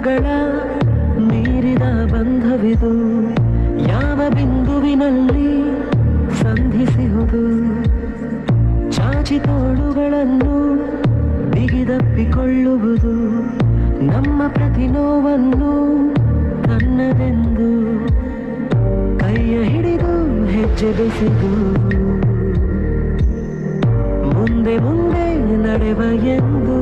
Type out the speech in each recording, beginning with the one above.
ಜನ್ಮಗಳ ಮೀರಿದ ಬಂಧವಿದು, ಯಾವ ಬಿಂದುವಿನಲ್ಲಿ ಸಂಧಿಸಿಹುದು. ಚಾಚಿ ತೋಳುಗಳನ್ನು ಬಿಗಿದಪ್ಪಿಕೊಳ್ಳುವುದು, ನಮ್ಮ ಪ್ರತಿ ನೋವನ್ನು ತನ್ನದೆಂದು ಕೈಯ ಹಿಡಿದು ಹೆಜ್ಜೆ ಬೆಸೆದು ಮುಂದೆ ಮುಂದೆ ನಡೆವ ಎಂದು.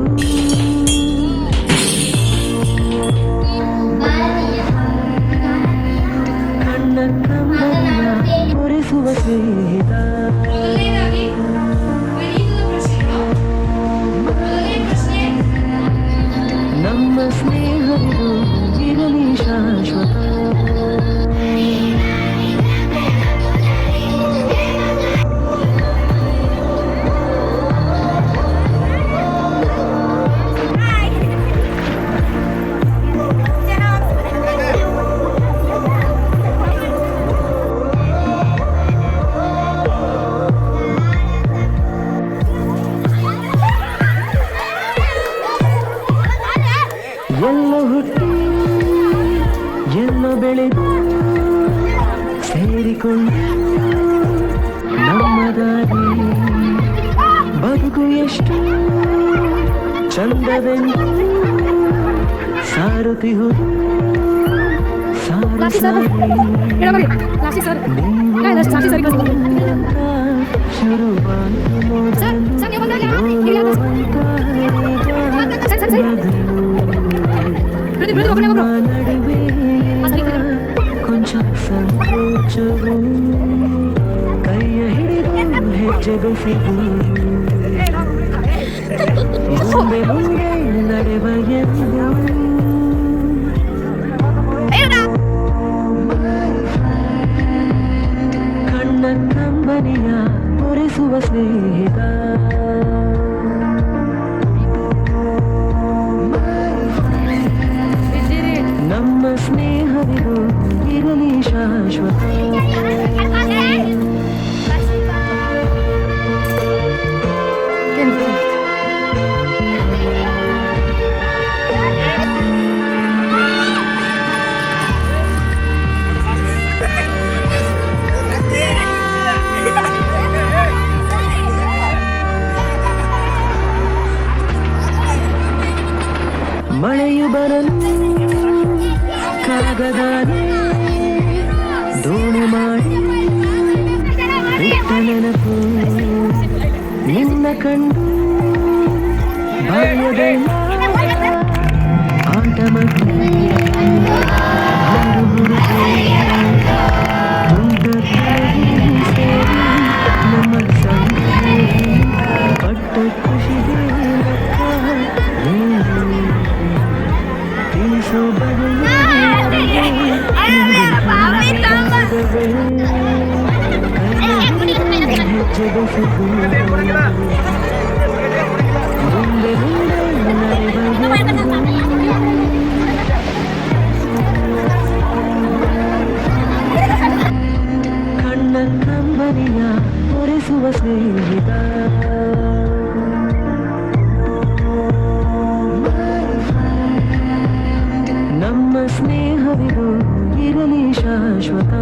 ಕಣ್ಣ ಕಮ್ಮನ್ನ ಪೂರಿಸುವ ಸ್ನೇಹಿತ, ನಮ್ಮ ಸ್ನೇಹವಿದು ಇರಲಿ ಶಾಶ್ವತ. ಎಲ್ಲೋ ಹುಟ್ಟಿ ಎಲ್ಲೋ ಬೆಳೆದು ಸೇರಿಕೊಂಡು ನಮ್ಮ ದಾರಿ ಬದುಕು ಎಷ್ಟು ಚಂದವೆಂದು ಸಾರುತ್ತಿಹುದು ಸಾರು ನಡುವೆ ಕೊಂಚ ಸಂಕೋಚವು, ಕೈಯ ಹಿಡಿದು ಹೆಜ್ಜೆ ಬೆಸೆದು ಮುಂದೆ ಮುಂದೆ ನಡೆವ ಎಂದು. ಕಣ್ಣ ಕಂಬನಿಯ ಪೂರಿಸುವ ಸ್ನೇಹಿತ, ನಮ್ಮ ಸ್ನೇಹವಿದು ಇರಲಿ ಶಾಶ್ವತ. ಮಳೆಯು ಬರಲು ಕಾಗದಾನೆ ದೋಣಿ ಮಾಡಿ ಬಿಟ್ಟ ನೆನಪು ನಿನ್ನ ಕಂಡು ಬಾಲ್ಯದ ಆಟ ಮಕ್ಕಳು ನಮ್ಮ ಸಂಗ ಪಟ್ಟ ಖುಷಿಗೆ ತಿಳಿಸೋ ಬದಲು ಹೆಜ್ಜೆ ಬೆಸೆದು ಮುಂದೆ ಮುಂದೆ ಕಣ್ಣ ಕಂಬನಿಯ ಪೂರಿಸುವ ಸ್ನೇಹಿತ, ನಮ್ಮ ಸ್ನೇಹವಿದು ಇರಲಿ ಶಾಶ್ವತ.